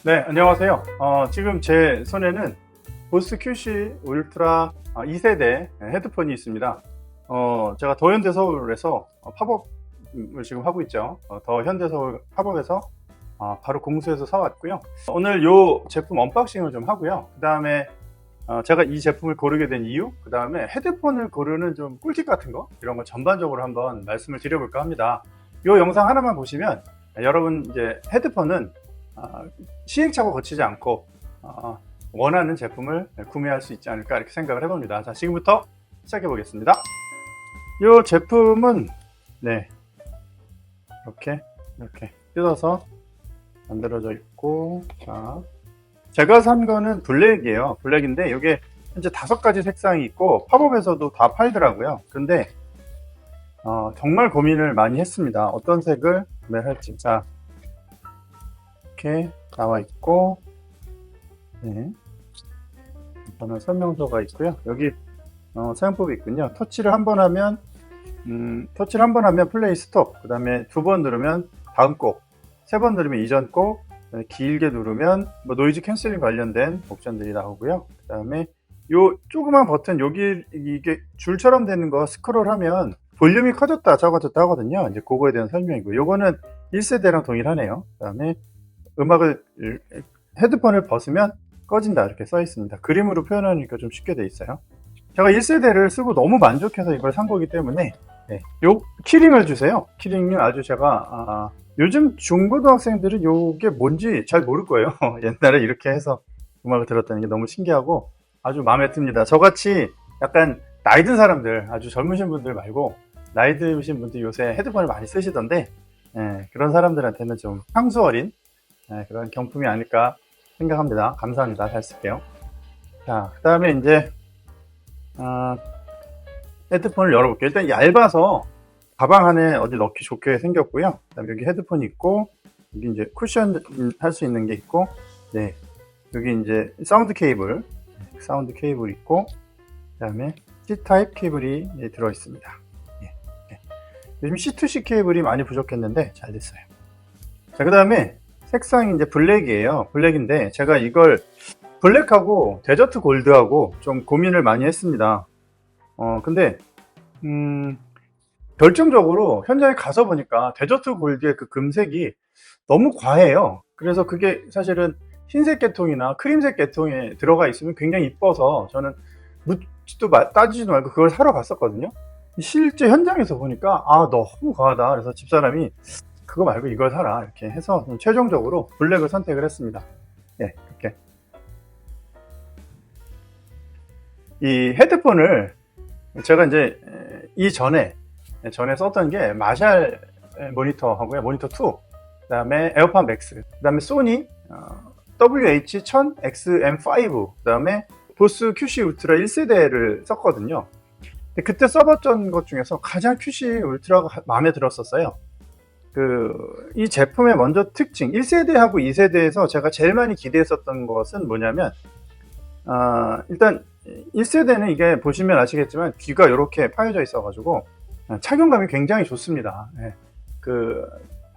네, 안녕하세요. 지금 제 손에는 보스 QC 울트라 2세대 헤드폰이 있습니다. 제가 더 현대서울에서 팝업을 지금 하고 있죠. 더 현대서울 팝업에서 바로 공수해서 사왔고요. 오늘 이 제품 언박싱을 좀 하고요. 그 다음에 제가 이 제품을 고르게 된 이유, 그 다음에 헤드폰을 고르는 좀 꿀팁 같은 거, 이런 거 전반적으로 한번 말씀을 드려볼까 합니다. 이 영상 하나만 보시면 여러분 이제 헤드폰은 시행착오 거치지 않고 원하는 제품을 구매할 수 있지 않을까 이렇게 생각을 해봅니다. 자, 지금부터 시작해 보겠습니다. 이 제품은 네, 이렇게 뜯어서 만들어져 있고, 자, 제가 산 거는 블랙이에요. 블랙인데 이게 현재 5가지 색상이 있고 팝업에서도 다 팔더라고요. 근데 정말 고민을 많이 했습니다. 어떤 색을 구매할지. 자, 이렇게 나와 있고, 네, 저는 설명서가 있고요. 여기 사용법이 있군요. 터치를 한 번 하면 플레이 스톱, 그 다음에 2번 누르면 다음 곡, 3번 누르면 이전 곡, 길게 누르면 뭐 노이즈 캔슬링 관련된 옵션들이 나오고요. 그 다음에 요 조그만 버튼, 여기 이게 줄처럼 되는 거 스크롤하면 볼륨이 커졌다 작아졌다 하거든요. 이제 그거에 대한 설명이고, 요거는 1세대랑 동일하네요. 그 다음에 헤드폰을 벗으면 꺼진다 이렇게 써 있습니다. 그림으로 표현하니까 좀 쉽게 돼 있어요. 제가 1세대를 쓰고 너무 만족해서 이걸 산 거기 때문에, 네, 요 키링을 주세요. 키링은 아주 제가 요즘 중고등학생들은 요게 뭔지 잘 모를 거예요. 옛날에 이렇게 해서 음악을 들었다는 게 너무 신기하고 아주 마음에 듭니다. 저같이 약간 나이 든 사람들, 아주 젊으신 분들 말고 나이 드신 분들 요새 헤드폰을 많이 쓰시던데, 그런 사람들한테는 좀 향수 어린 그런 경품이 아닐까 생각합니다. 감사합니다. 잘 쓸게요. 자, 그 다음에 이제 헤드폰을 열어볼게요. 일단 얇아서 가방 안에 어디 넣기 좋게 생겼고요. 그 다음에 여기 헤드폰이 있고, 여기 이제 쿠션 할 수 있는 게 있고, 네, 여기 이제 사운드 케이블 있고, 그 다음에 C 타입 케이블이 들어 있습니다. 요즘 C2C 케이블이 많이 부족했는데 잘 됐어요. 자, 그 다음에 색상이 이제 블랙이에요. 블랙인데 제가 이걸 블랙하고 데저트 골드하고 좀 고민을 많이 했습니다. 근데 결정적으로 현장에 가서 보니까 데저트 골드의 그 금색이 너무 과해요. 그래서 그게 사실은 흰색 계통이나 크림색 계통에 들어가 있으면 굉장히 이뻐서 저는 묻지도 따지지도 말고 그걸 사러 갔었거든요. 실제 현장에서 보니까 너무 과하다. 그래서 집사람이 그거 말고 이걸 사라 이렇게 해서 최종적으로 블랙을 선택을 했습니다. 예, 이렇게 이 헤드폰을 제가 이제 전에 썼던 게 마샬 모니터 하고요, 모니터 2, 그 다음에 에어팟 맥스, 그 다음에 소니 WH-1000XM5, 그 다음에 보스 QC 울트라 1세대를 썼거든요. 근데 그때 써봤던 것 중에서 가장 QC 울트라가 마음에 들었었어요. 이 제품의 먼저 특징, 1세대하고 2세대에서 제가 제일 많이 기대했었던 것은 뭐냐면, 일단 1세대는 이게 보시면 아시겠지만 귀가 이렇게 파여져 있어가지고 착용감이 굉장히 좋습니다.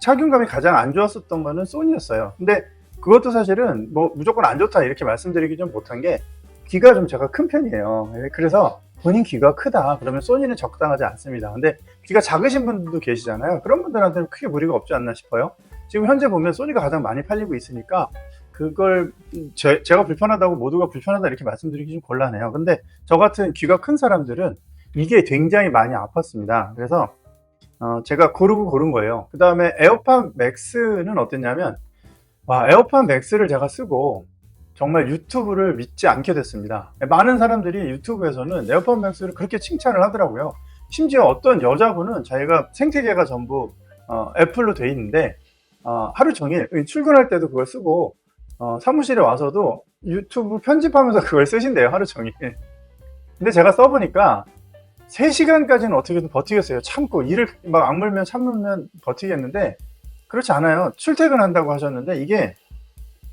착용감이 가장 안 좋았었던 거는 소니였어요. 근데 그것도 사실은 뭐 무조건 안 좋다 이렇게 말씀드리기 좀 못한 게, 귀가 좀 제가 큰 편이에요. 그래서 본인 귀가 크다 그러면 소니는 적당하지 않습니다. 근데 귀가 작으신 분들도 계시잖아요. 그런 분들한테는 크게 무리가 없지 않나 싶어요. 지금 현재 보면 소니가 가장 많이 팔리고 있으니까 그걸 제가 불편하다고 모두가 불편하다 이렇게 말씀드리기 좀 곤란해요. 근데 저 같은 귀가 큰 사람들은 이게 굉장히 많이 아팠습니다. 그래서 제가 고른 거예요. 그 다음에 에어팟 맥스는 어땠냐면, 에어팟 맥스를 제가 쓰고 정말 유튜브를 믿지 않게 됐습니다. 많은 사람들이 유튜브에서는 에어팟 맥스를 그렇게 칭찬을 하더라고요. 심지어 어떤 여자분은 자기가 생태계가 전부 애플로 돼 있는데 하루 종일 출근할 때도 그걸 쓰고 사무실에 와서도 유튜브 편집하면서 그걸 쓰신대요, 하루 종일. 근데 제가 써보니까 3시간까지는 어떻게든 버티겠어요. 참고 일을 막 악물면 참으면 버티겠는데, 그렇지 않아요. 출퇴근한다고 하셨는데 이게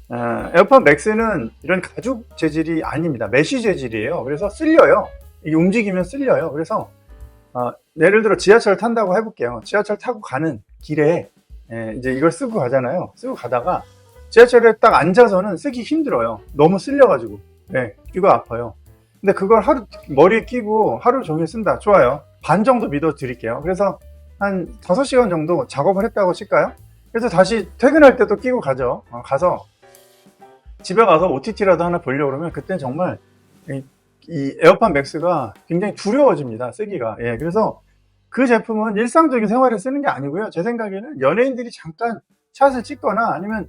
에어팟 맥스는 이런 가죽 재질이 아닙니다. 메쉬 재질이에요. 그래서 쓸려요. 이게 움직이면 쓸려요. 그래서 예를 들어 지하철 탄다고 해볼게요. 지하철 타고 가는 길에 이제 이걸 쓰고 가잖아요. 쓰고 가다가 지하철에 딱 앉아서는 쓰기 힘들어요. 너무 쓸려가지고. 네, 귀가 아파요. 근데 그걸 머리에 끼고 하루 종일 쓴다. 좋아요. 반 정도 믿어드릴게요. 그래서 한 5시간 정도 작업을 했다고 칠까요? 그래서 다시 퇴근할 때도 끼고 가죠. 가서 집에 가서 OTT라도 하나 보려고 그러면 그때는 정말 이 에어팟 맥스가 굉장히 두려워집니다. 쓰기가. 예, 그래서 그 제품은 일상적인 생활에 쓰는 게 아니고요. 제 생각에는 연예인들이 잠깐 샷을 찍거나 아니면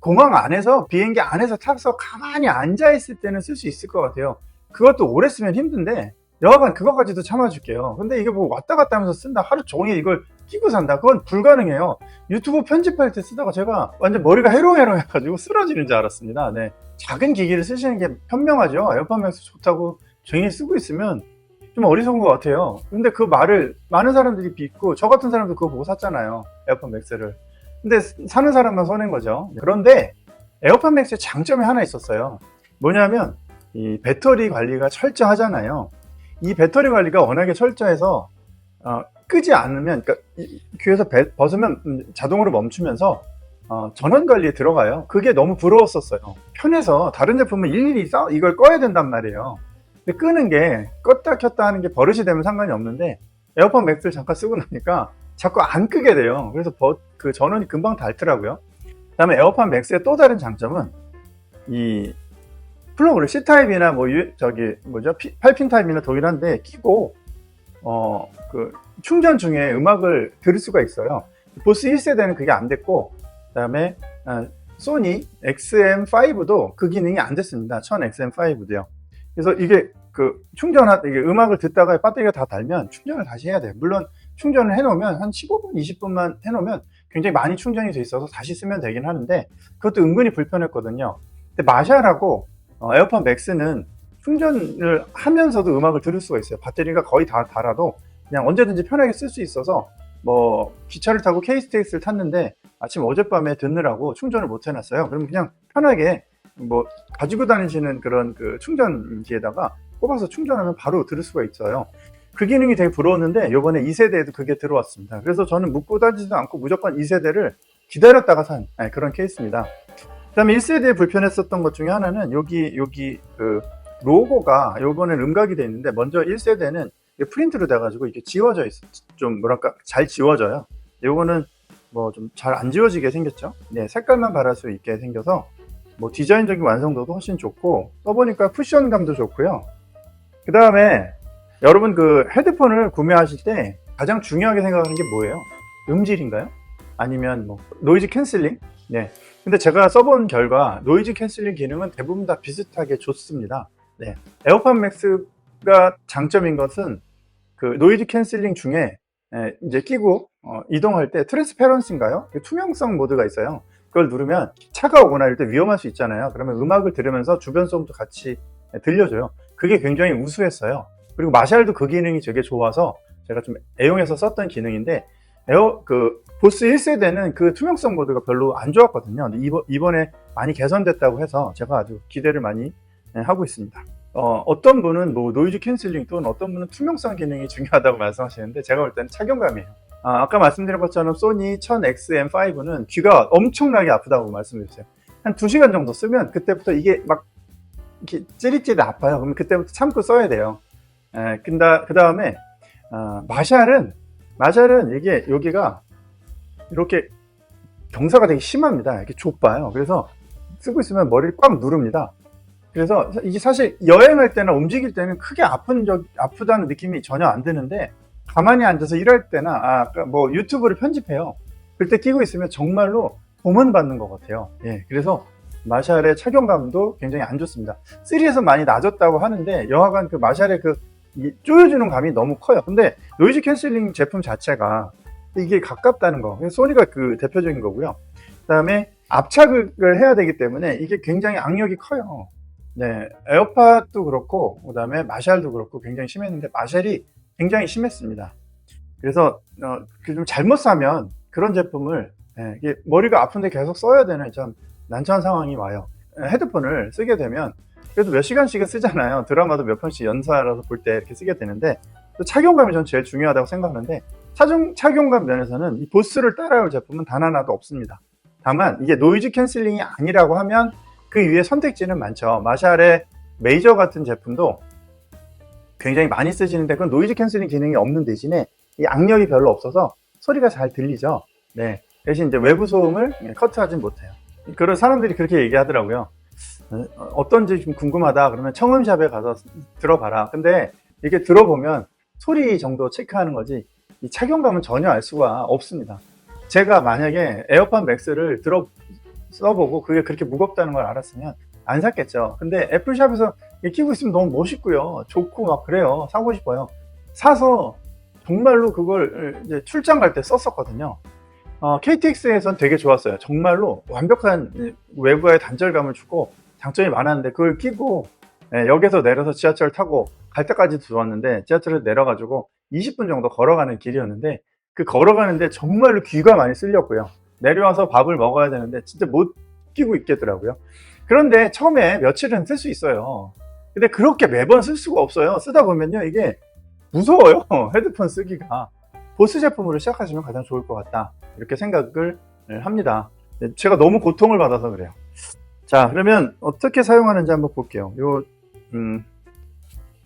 공항 안에서 비행기 안에서 타서 가만히 앉아있을 때는 쓸 수 있을 것 같아요. 그것도 오래 쓰면 힘든데 여하간 그거까지도 참아줄게요. 근데 이게 뭐 왔다 갔다 하면서 쓴다, 하루 종일 이걸 끼고 산다, 그건 불가능해요. 유튜브 편집할 때 쓰다가 제가 완전 머리가 해롱해롱 해가지고 쓰러지는 줄 알았습니다. 네, 작은 기기를 쓰시는 게 현명하죠. 에어팟 맥스 좋다고 종일 쓰고 있으면 좀 어리석은 것 같아요. 근데 그 말을 많은 사람들이 믿고, 저 같은 사람도 그거 보고 샀잖아요, 에어팟 맥스를. 근데 사는 사람만 손해인 거죠. 그런데 에어팟 맥스의 장점이 하나 있었어요. 뭐냐면 이 배터리 관리가 철저하잖아요. 이 배터리 관리가 워낙에 철저해서 끄지 않으면, 그러니까 귀에서 벗으면 자동으로 멈추면서 전원 관리에 들어가요. 그게 너무 부러웠었어요. 편해서 다른 제품은 일일이 이걸 꺼야 된단 말이에요. 근데 끄는 게 껐다 켰다 하는 게 버릇이 되면 상관이 없는데 에어팟 맥스를 잠깐 쓰고 나니까 자꾸 안 끄게 돼요. 그래서 그 전원이 금방 닳더라고요. 그 다음에 에어팟 맥스의 또 다른 장점은 이 플러그를 C타입이나 뭐 저기 뭐죠, 8핀 타입이나 동일한데 끼고 그 충전 중에 음악을 들을 수가 있어요. 보스 1세대는 그게 안 됐고, 그 다음에 소니 XM5도 그 기능이 안 됐습니다. 1000XM5도요. 그래서 이게 이게 음악을 듣다가 배터리가 다 닳으면 충전을 다시 해야 돼요. 물론 충전을 해놓으면 한 15분, 20분만 해놓으면 굉장히 많이 충전이 돼 있어서 다시 쓰면 되긴 하는데 그것도 은근히 불편했거든요. 근데 마샬하고 에어팟 맥스는 충전을 하면서도 음악을 들을 수가 있어요. 배터리가 거의 다 닳아도 그냥 언제든지 편하게 쓸 수 있어서, 뭐 기차를 타고 KTX를 탔는데 아침 어젯밤에 듣느라고 충전을 못 해놨어요. 그럼 그냥 편하게 뭐 가지고 다니시는 그런 그 충전기에다가 꼽아서 충전하면 바로 들을 수가 있어요. 그 기능이 되게 부러웠는데 이번에 2세대에도 그게 들어왔습니다. 그래서 저는 묻고 따지지도 않고 무조건 2세대를 기다렸다가 산 그런 케이스입니다. 그 다음에 1세대에 불편했었던 것 중에 하나는 여기 그 로고가 요번엔 음각이 돼 있는데, 먼저 1세대는 프린트로 돼가지고 이게 지워져 있어. 좀 뭐랄까 잘 지워져요. 요거는 뭐 좀 잘 안 지워지게 생겼죠. 네, 색깔만 바랄 수 있게 생겨서 뭐 디자인적인 완성도도 훨씬 좋고, 써보니까 쿠션감도 좋고요. 그 다음에 여러분 그 헤드폰을 구매하실 때 가장 중요하게 생각하는 게 뭐예요? 음질인가요? 아니면 뭐 노이즈 캔슬링? 네. 근데 제가 써본 결과 노이즈 캔슬링 기능은 대부분 다 비슷하게 좋습니다. 네. 에어팟 맥스가 장점인 것은 그 노이즈 캔슬링 중에 이제 끼고 이동할 때 트랜스페런시인가요? 투명성 모드가 있어요. 그걸 누르면 차가 오거나 이럴 때 위험할 수 있잖아요. 그러면 음악을 들으면서 주변 소음도 같이 들려줘요. 그게 굉장히 우수했어요. 그리고 마샬도 그 기능이 되게 좋아서 제가 좀 애용해서 썼던 기능인데, 보스 1세대는 그 투명성 모드가 별로 안 좋았거든요. 근데 이번에 많이 개선됐다고 해서 제가 아주 기대를 많이 하고 있습니다. 어떤 분은 뭐 노이즈 캔슬링, 또는 어떤 분은 투명성 기능이 중요하다고 말씀하시는데 제가 볼 때는 착용감이에요. 아까 말씀드린 것처럼 소니 1000XM5는 귀가 엄청나게 아프다고 말씀드렸어요. 한 2시간 정도 쓰면 그때부터 이게 막 이렇게 찌릿찌릿 아파요. 그러면 그때부터 참고 써야 돼요. 그 다음에 마샬은 이게 여기가 이렇게 경사가 되게 심합니다. 이렇게 좁아요. 그래서 쓰고 있으면 머리를 꽉 누릅니다. 그래서 이게 사실 여행할 때나 움직일 때는 크게 아프다는 느낌이 전혀 안 드는데, 가만히 앉아서 일할 때나 뭐 유튜브를 편집해요. 그때 끼고 있으면 정말로 고문받는 것 같아요. 예, 그래서 마샬의 착용감도 굉장히 안 좋습니다. 3에서 많이 낮았다고 하는데 여하간 그 마샬의 조여주는 감이 너무 커요. 근데 노이즈 캔슬링 제품 자체가 이게 가깝다는 거, 소니가 그 대표적인 거고요. 그 다음에 압착을 해야 되기 때문에 이게 굉장히 악력이 커요. 네, 에어팟도 그렇고 그 다음에 마샬도 그렇고 굉장히 심했는데 마샬이 굉장히 심했습니다. 그래서 좀 잘못 사면 그런 제품을 이게 머리가 아픈데 계속 써야 되는 참 난처한 상황이 와요. 헤드폰을 쓰게 되면 그래도 몇 시간씩은 쓰잖아요. 드라마도 몇 편씩 연달아서 볼 때 이렇게 쓰게 되는데, 또 착용감이 전 제일 중요하다고 생각하는데, 착용감 면에서는 이 보스를 따라올 제품은 단 하나도 없습니다. 다만 이게 노이즈 캔슬링이 아니라고 하면 그 위에 선택지는 많죠. 마샬의 메이저 같은 제품도 굉장히 많이 쓰시는데 그건 노이즈 캔슬링 기능이 없는 대신에 이 악력이 별로 없어서 소리가 잘 들리죠. 네. 대신 이제 외부 소음을 커트하진 못해요. 그런 사람들이 그렇게 얘기하더라고요. 어떤지 좀 궁금하다 그러면 청음샵에 가서 들어봐라. 근데 이게 들어보면 소리 정도 체크하는 거지 이 착용감은 전혀 알 수가 없습니다. 제가 만약에 에어팟 맥스를 써보고 그게 그렇게 무겁다는 걸 알았으면 안 샀겠죠. 근데 애플샵에서 끼고 있으면 너무 멋있고요. 좋고 막 그래요. 사고 싶어요. 사서 정말로 그걸 이제 출장 갈 때 썼었거든요. KTX에선 되게 좋았어요. 정말로 완벽한 외부의 단절감을 주고 장점이 많았는데 그걸 끼고 역에서 내려서 지하철 타고 갈 때까지도 좋았는데 지하철에서 내려가지고 20분 정도 걸어가는 길이었는데 그 걸어가는데 정말로 귀가 많이 쓸렸고요. 내려와서 밥을 먹어야 되는데 진짜 못 끼고 있겠더라고요. 그런데 처음에 며칠은 쓸 수 있어요. 근데 그렇게 매번 쓸 수가 없어요. 쓰다 보면요 이게 무서워요. 헤드폰 쓰기가. 보스 제품으로 시작하시면 가장 좋을 것 같다 이렇게 생각을 합니다. 제가 너무 고통을 받아서 그래요. 자, 그러면 어떻게 사용하는지 한번 볼게요. 요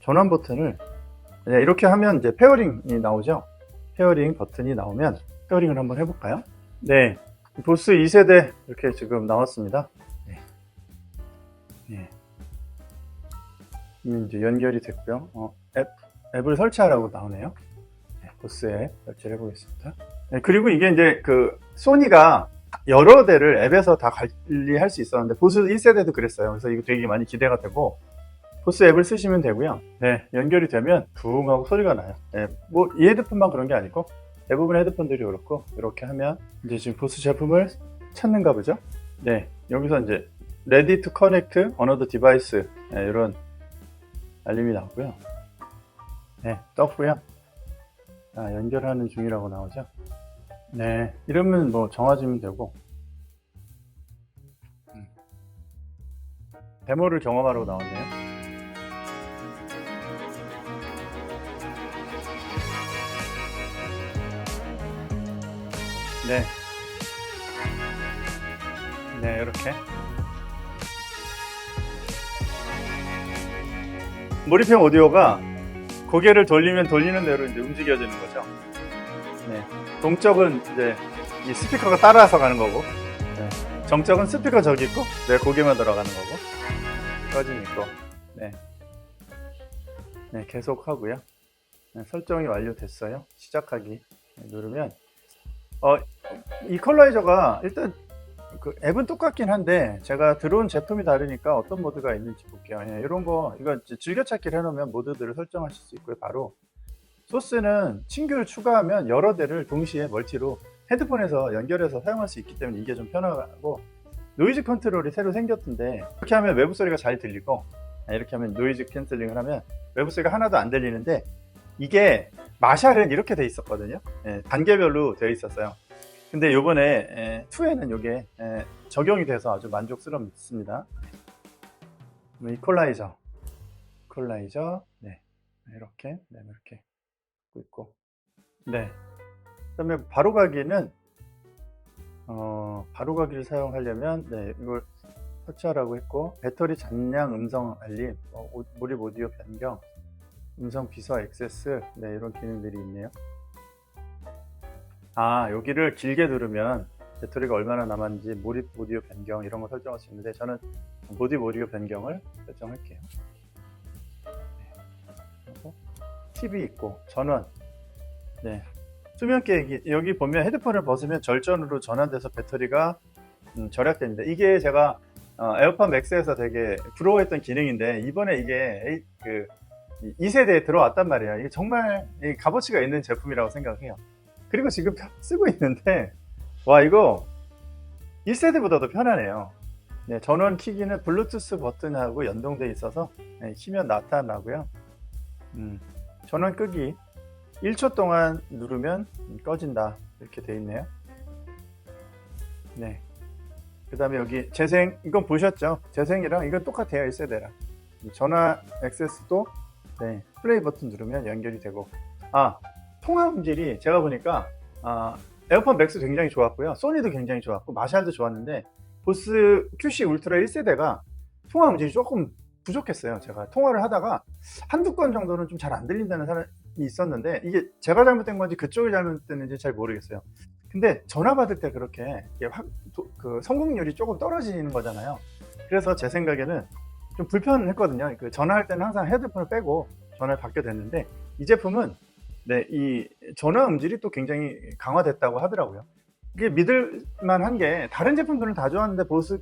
전원 버튼을 이렇게 하면 이제 페어링이 나오죠. 페어링 버튼이 나오면 페어링을 한번 해볼까요? 네, 보스 2세대 이렇게 지금 나왔습니다. 네. 네. 이제 연결이 됐고요. 앱을 설치하라고 나오네요. 네, 보스 앱 설치를 해보겠습니다. 네, 그리고 이게 이제 그 소니가 여러 대를 앱에서 다 관리할 수 있었는데 보스 1세대도 그랬어요. 그래서 이거 되게 많이 기대가 되고 보스 앱을 쓰시면 되고요. 네, 연결이 되면 붕 하고 소리가 나요. 네, 뭐 이 헤드폰만 그런 게 아니고 대부분 헤드폰들이 그렇고 이렇게 하면 이제 지금 보스 제품을 찾는가 보죠. 네, 여기서 이제 Ready to connect another device 네, 이런 알림이 나오고요. 네, 떴고요. 연결하는 중이라고 나오죠. 네, 이러면 뭐 정화지면 되고 데모를 경험하라고 나오네요. 네, 네, 이렇게 몰입형 오디오가 고개를 돌리면 돌리는 대로 이제 움직여지는 거죠. 네, 동적은 이제 이 스피커가 따라서 가는 거고, 네, 정적은 스피커 저기 있고, 내 고개만 들어가는 거고, 꺼짐 있고, 네, 네, 계속 하고요. 네, 설정이 완료됐어요. 시작하기 누르면, 이퀄라이저가 일단 그 앱은 똑같긴 한데 제가 들어온 제품이 다르니까 어떤 모드가 있는지 볼게요. 네, 이런 거 이거 즐겨찾기를 해놓으면 모드들을 설정하실 수 있고요. 바로 소스는 친구를 추가하면 여러 대를 동시에 멀티로 헤드폰에서 연결해서 사용할 수 있기 때문에 이게 좀 편하고 노이즈 컨트롤이 새로 생겼던데 이렇게 하면 외부 소리가 잘 들리고 이렇게 하면 노이즈 캔슬링을 하면 외부 소리가 하나도 안 들리는데 이게 마샬은 이렇게 돼 있었거든요. 단계별로 되어 있었어요. 근데 요번에 2에는 이게 적용이 돼서 아주 만족스럽습니다. 이퀄라이저 네, 이렇게 있고 네, 그다음에 바로가기는 바로가기를 사용하려면 네, 이걸 설치하라고 했고 배터리 잔량 음성 알림 몰입 오디오 변경 음성 비서 액세스 네, 이런 기능들이 있네요. 여기를 길게 누르면 배터리가 얼마나 남았는지 몰입 오디오 변경 이런 거 설정할 수 있는데 저는 몰입 오디오 변경을 설정할게요. 네. TV 있고 전원 네. 수면 계획이 여기 보면 헤드폰을 벗으면 절전으로 전환돼서 배터리가 절약됩니다. 이게 제가 에어팟 맥스에서 되게 부러워했던 기능인데 이번에 이게 2세대에 들어왔단 말이에요. 이게 정말 값어치가 있는 제품이라고 생각해요. 그리고 지금 쓰고 있는데 와 이거 1세대보다도 편하네요. 네, 전원 키기는 블루투스 버튼하고 연동되어 있어서 키면 나타나고요. 전원 끄기 1초 동안 누르면 꺼진다 이렇게 되어 있네요. 네. 그 다음에 여기 재생 이건 보셨죠? 재생이랑 이건 똑같아요. 1세대랑 전화 액세스도 네, 플레이 버튼 누르면 연결이 되고 통화 음질이 제가 보니까 에어팟 맥스 굉장히 좋았고요. 소니도 굉장히 좋았고 마샬도 좋았는데 보스 QC 울트라 1세대가 통화 음질이 조금 부족했어요. 제가 통화를 하다가 한두 건 정도는 좀 잘 안 들린다는 사람이 있었는데 이게 제가 잘못된 건지 그쪽이 잘못됐는지 잘 모르겠어요. 근데 전화 받을 때 그렇게 그 성공률이 조금 떨어지는 거잖아요. 그래서 제 생각에는 좀 불편했거든요. 그 전화할 때는 항상 헤드폰을 빼고 전화를 받게 됐는데 이 제품은 네, 이 전화 음질이 또 굉장히 강화됐다고 하더라고요. 이게 믿을만한 게 다른 제품들은 다 좋았는데 보스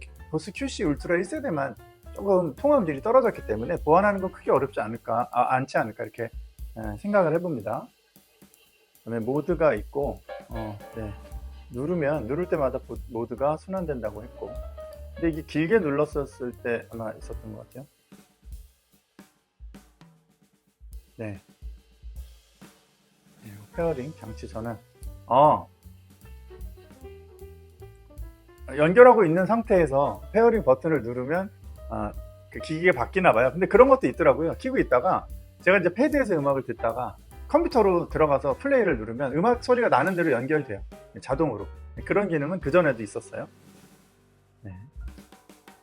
QC 울트라 1세대만 조금 통화 음질이 떨어졌기 때문에 보완하는 건 크게 어렵지 않을까, 않지 않을까 이렇게 생각을 해봅니다. 그다음에 모드가 있고, 네, 누를 때마다 모드가 순환된다고 했고, 근데 이게 길게 눌렀었을 때 아마 있었던 것 같아요. 네, 페어링 장치 전환. 연결하고 있는 상태에서 페어링 버튼을 누르면 그 기기가 바뀌나 봐요. 근데 그런 것도 있더라고요. 키고 있다가 제가 이제 패드에서 음악을 듣다가 컴퓨터로 들어가서 플레이를 누르면 음악 소리가 나는 대로 연결돼요. 자동으로. 그런 기능은 그전에도 있었어요. 네.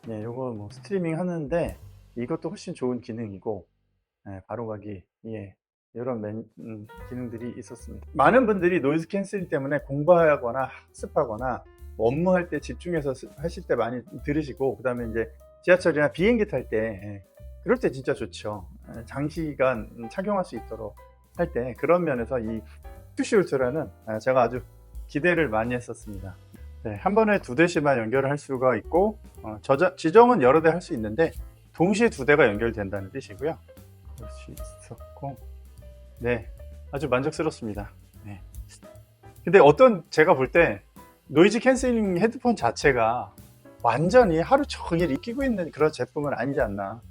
네, 요거 뭐 스트리밍 하는데 이것도 훨씬 좋은 기능이고, 네, 바로가기, 예, 이런 기능들이 있었습니다. 많은 분들이 노이즈 캔슬링 때문에 공부하거나 학습하거나 업무할 때 집중해서 하실 때 많이 들으시고, 그 다음에 이제 지하철이나 비행기 탈 때, 그럴 때 진짜 좋죠. 장시간 착용할 수 있도록 할 때, 그런 면에서 이 QC 울트라는 제가 아주 기대를 많이 했었습니다. 네, 한 번에 2대씩만 연결을 할 수가 있고, 지정은 여러 대 할 수 있는데 동시에 2대가 연결된다는 뜻이고요. 그럴 수 있었고, 네, 아주 만족스럽습니다. 네. 근데 제가 볼 때 노이즈 캔슬링 헤드폰 자체가 완전히 하루 종일 끼고 있는 그런 제품은 아니지 않나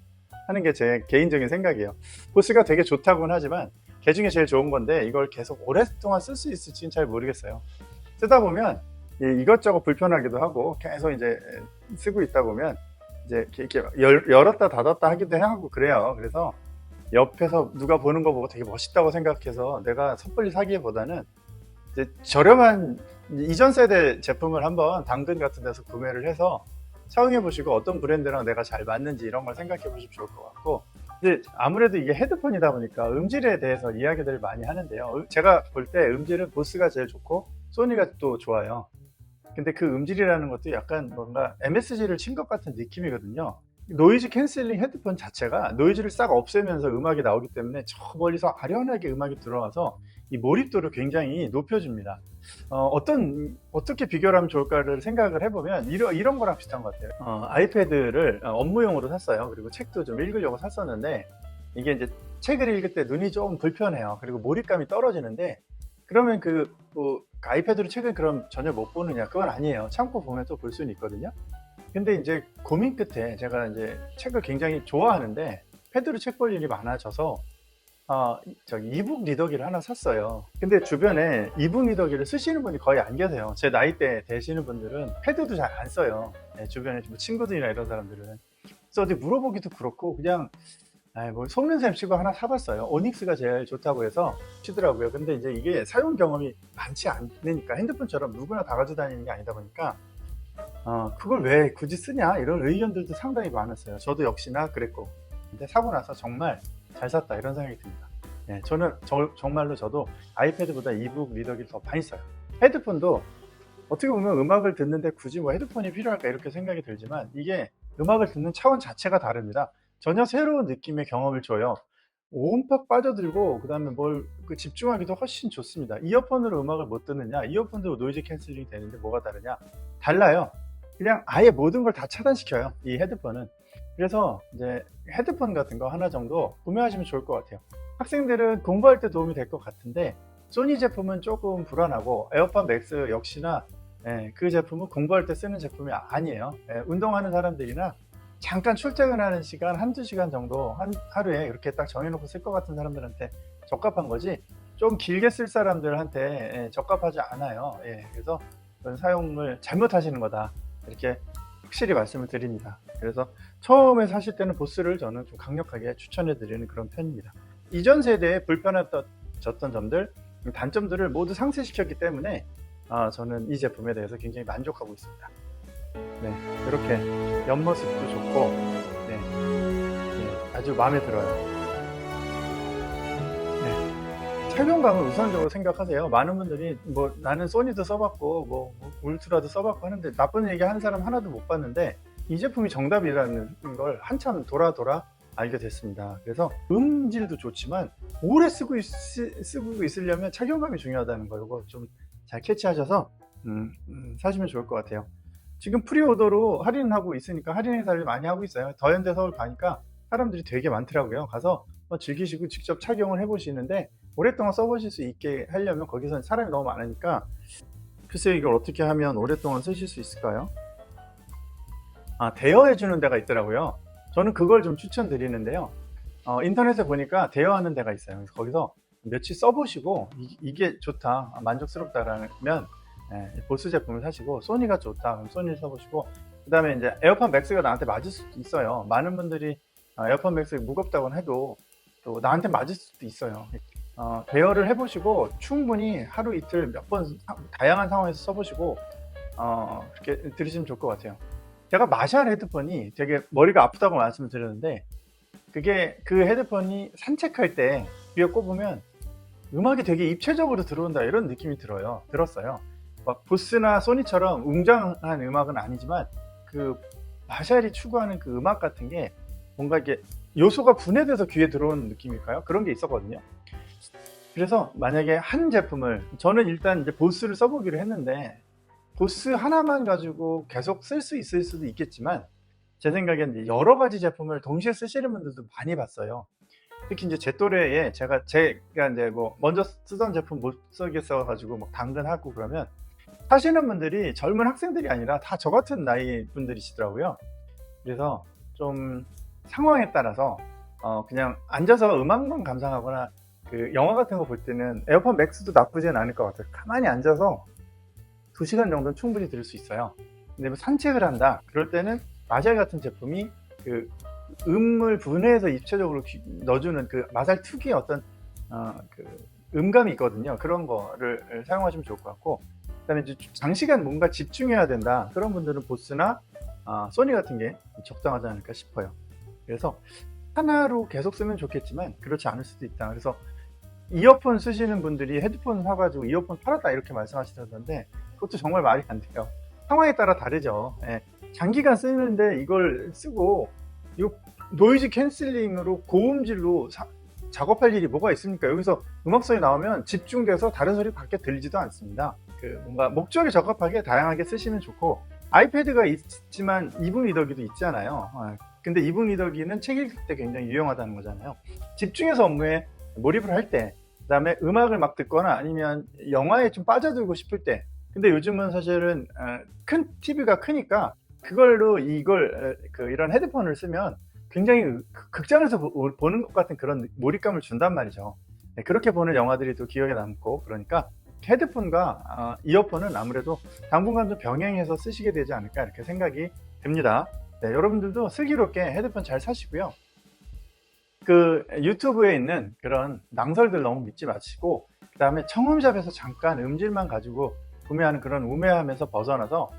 하는 게 제 개인적인 생각이에요. 보스가 되게 좋다고는 하지만 걔 중에 제일 좋은 건데 이걸 계속 오랫동안 쓸 수 있을지는 잘 모르겠어요. 쓰다 보면 이것저것 불편하기도 하고 계속 이제 쓰고 있다 보면 이제 이렇게 열었다 닫았다 하기도 하고 그래요. 그래서 옆에서 누가 보는 거 보고 되게 멋있다고 생각해서 내가 섣불리 사기보다는 이제 저렴한 이전 세대 제품을 한번 당근 같은 데서 구매를 해서 사용해 보시고 어떤 브랜드랑 내가 잘 맞는지 이런 걸 생각해 보시면 좋을 것 같고, 이제 아무래도 이게 헤드폰이다 보니까 음질에 대해서 이야기들을 많이 하는데요. 제가 볼 때 음질은 보스가 제일 좋고 소니가 또 좋아요. 근데 그 음질이라는 것도 약간 뭔가 MSG를 친 것 같은 느낌이거든요. 노이즈 캔슬링 헤드폰 자체가 노이즈를 싹 없애면서 음악이 나오기 때문에 저 멀리서 아련하게 음악이 들어와서 이 몰입도를 굉장히 높여줍니다. 어떻게 비교를 하면 좋을까를 생각을 해보면 이런 거랑 비슷한 것 같아요. 아이패드를 업무용으로 샀어요. 그리고 책도 좀 읽으려고 샀었는데 이게 이제 책을 읽을 때 눈이 좀 불편해요. 그리고 몰입감이 떨어지는데, 그러면 아이패드로 책을 그럼 전혀 못 보느냐? 그건 아니에요. 참고 보면 또 볼 수는 있거든요. 근데 이제 고민 끝에 제가 이제 책을 굉장히 좋아하는데 패드로 책 볼 일이 많아져서 이북 리더기를 하나 샀어요. 근데 주변에 이북 리더기를 쓰시는 분이 거의 안 계세요. 제 나이대 되시는 분들은 패드도 잘 안 써요. 네, 주변에 뭐 친구들이나 이런 사람들은. 그래서 어디 물어보기도 그렇고 그냥 뭐 속는 셈 치고 하나 사봤어요. 오닉스가 제일 좋다고 해서 치더라고요. 근데 이제 이게 사용 경험이 많지 않으니까, 핸드폰처럼 누구나 다 가지고 다니는 게 아니다 보니까 그걸 왜 굳이 쓰냐 이런 의견들도 상당히 많았어요. 저도 역시나 그랬고, 근데 사고 나서 정말 잘 샀다 이런 생각이 듭니다. 네, 저는 정말로 저도 아이패드보다 이북 리더기를 더 많이 써요. 헤드폰도 어떻게 보면 음악을 듣는데 굳이 뭐 헤드폰이 필요할까 이렇게 생각이 들지만 이게 음악을 듣는 차원 자체가 다릅니다. 전혀 새로운 느낌의 경험을 줘요. 온팍 빠져들고 그다음에 집중하기도 훨씬 좋습니다. 이어폰으로 음악을 못 듣느냐, 이어폰도 노이즈 캔슬링이 되는데 뭐가 다르냐? 달라요. 그냥 아예 모든 걸 다 차단시켜요, 이 헤드폰은. 그래서 이제 헤드폰 같은 거 하나 정도 구매하시면 좋을 것 같아요. 학생들은 공부할 때 도움이 될 것 같은데 소니 제품은 조금 불안하고, 에어팟 맥스 역시나 그 제품은 공부할 때 쓰는 제품이 아니에요. 운동하는 사람들이나 잠깐 출퇴근하는 시간 한두 시간 정도 하루에 이렇게 딱 정해놓고 쓸 것 같은 사람들한테 적합한 거지, 좀 길게 쓸 사람들한테 적합하지 않아요. 그래서 사용을 잘못하시는 거다 이렇게 확실히 말씀을 드립니다. 그래서 처음에 사실 때는 보스를 저는 좀 강력하게 추천해 드리는 그런 편입니다. 이전 세대에 불편했던 점들, 단점들을 모두 상쇄시켰기 때문에 저는 이 제품에 대해서 굉장히 만족하고 있습니다. 네, 이렇게 옆모습도 좋고, 네, 네, 아주 마음에 들어요. 네, 착용감을 우선적으로 생각하세요. 많은 분들이 뭐 나는 소니도 써봤고 뭐 울트라도 써봤고 하는데 나쁜 얘기 하는 사람 하나도 못 봤는데 이 제품이 정답이라는 걸 한참 돌아 알게 됐습니다. 그래서 음질도 좋지만 오래 쓰고 있으려면 착용감이 중요하다는 거, 이거 좀 잘 캐치하셔서 사시면 좋을 것 같아요. 지금 프리오더로 할인하고 있으니까 할인 행사를 많이 하고 있어요. 더현대 서울 가니까 사람들이 되게 많더라고요. 가서 즐기시고 직접 착용을 해보시는데 오랫동안 써보실 수 있게 하려면 거기서 사람이 너무 많으니까 글쎄요, 이걸 어떻게 하면 오랫동안 쓰실 수 있을까요? 대여해 주는 데가 있더라고요. 저는 그걸 좀 추천드리는데요. 인터넷에 보니까 대여하는 데가 있어요. 그래서 거기서 며칠 써보시고 이게 좋다, 만족스럽다라면 보스 제품을 사시고, 소니가 좋다 그럼 소니를 써보시고, 그 다음에 이제 에어팟 맥스가 나한테 맞을 수도 있어요. 많은 분들이 에어팟 맥스 무겁다고 해도 또 나한테 맞을 수도 있어요. 대여를 해보시고 충분히 하루 이틀 몇 번 다양한 상황에서 써보시고 그렇게 들으시면 좋을 것 같아요. 제가 마샬 헤드폰이 되게 머리가 아프다고 말씀을 드렸는데, 그게 그 헤드폰이 산책할 때 귀에 꼽으면 음악이 되게 입체적으로 들어온다, 이런 느낌이 들었어요. 막 보스나 소니처럼 웅장한 음악은 아니지만 그 마샬이 추구하는 그 음악 같은 게 뭔가 이게 요소가 분해돼서 귀에 들어오는 느낌일까요? 그런 게 있었거든요. 그래서 만약에 한 제품을, 저는 일단 이제 보스를 써보기로 했는데 보스 하나만 가지고 계속 쓸 수 있을 수도 있겠지만, 제 생각에는 여러 가지 제품을 동시에 쓰시는 분들도 많이 봤어요. 특히 이제 제 또래에 제가 이제 뭐 먼저 쓰던 제품 못 쓰겠어 가지고 막 당근하고 그러면 사시는 분들이 젊은 학생들이 아니라 다 저 같은 나이 분들이시더라고요. 그래서 좀 상황에 따라서 그냥 앉아서 음악만 감상하거나 그 영화 같은 거 볼 때는 에어팟 맥스도 나쁘진 않을 것 같아요. 가만히 앉아서 2시간 정도는 충분히 들을 수 있어요. 근데 뭐 산책을 한다 그럴 때는 마샬 같은 제품이 그 음을 분해해서 입체적으로 넣어주는 그 마샬 특유의 어떤 그 음감이 있거든요. 그런 거를 사용하시면 좋을 것 같고, 그 다음에 이제 장시간 뭔가 집중해야 된다 그런 분들은 보스나 소니 같은 게 적당하지 않을까 싶어요. 그래서 하나로 계속 쓰면 좋겠지만 그렇지 않을 수도 있다. 그래서 이어폰 쓰시는 분들이 헤드폰 사가지고 이어폰 팔았다 이렇게 말씀하시던데 그것도 정말 말이 안 돼요. 상황에 따라 다르죠. 장기간 쓰는데 이걸 쓰고 이거 노이즈 캔슬링으로 고음질로 작업할 일이 뭐가 있습니까? 여기서 음악소리 나오면 집중돼서 다른 소리 밖에 들리지도 않습니다. 뭔가 목적에 적합하게 다양하게 쓰시면 좋고, 아이패드가 있지만 이북 리더기도 있잖아요. 근데 이북 리더기는 책 읽을 때 굉장히 유용하다는 거잖아요. 집중해서 업무에 몰입을 할 때, 그 다음에 음악을 막 듣거나 아니면 영화에 좀 빠져들고 싶을 때, 근데 요즘은 사실은 큰 TV가 크니까 그걸로 이런 헤드폰을 쓰면 굉장히 극장에서 보는 것 같은 그런 몰입감을 준단 말이죠. 그렇게 보는 영화들이 또 기억에 남고, 그러니까 헤드폰과 이어폰은 아무래도 당분간 좀 병행해서 쓰시게 되지 않을까 이렇게 생각이 듭니다. 여러분들도 슬기롭게 헤드폰 잘 사시고요. 그 유튜브에 있는 그런 낭설들 너무 믿지 마시고, 그 다음에 청음샵에서 잠깐 음질만 가지고 구매하는 그런 우매함에서 벗어나서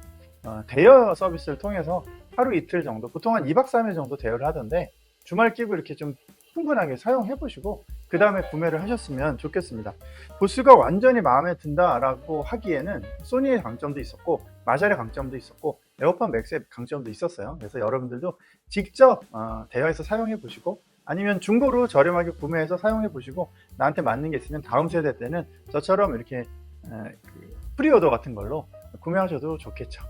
대여 서비스를 통해서 하루 이틀 정도, 보통 한 2박 3일 정도 대여를 하던데 주말 끼고 이렇게 좀 충분하게 사용해 보시고 그 다음에 구매를 하셨으면 좋겠습니다. 보스가 완전히 마음에 든다라고 하기에는 소니의 강점도 있었고 마샬의 강점도 있었고 에어팟 맥스의 강점도 있었어요. 그래서 여러분들도 직접 대여해서 사용해 보시고, 아니면 중고로 저렴하게 구매해서 사용해 보시고 나한테 맞는 게 있으면 다음 세대 때는 저처럼 이렇게 프리오더 같은 걸로 구매하셔도 좋겠죠.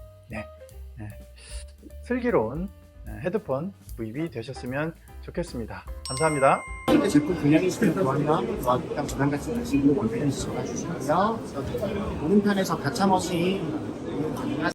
슬기로운 헤드폰 구입이 되셨으면 좋겠습니다. 감사합니다. 제품 분양이시면 좋아요. 일단 부담 같은 가시고 원팬이 주시고요. 오른편에서 가차머신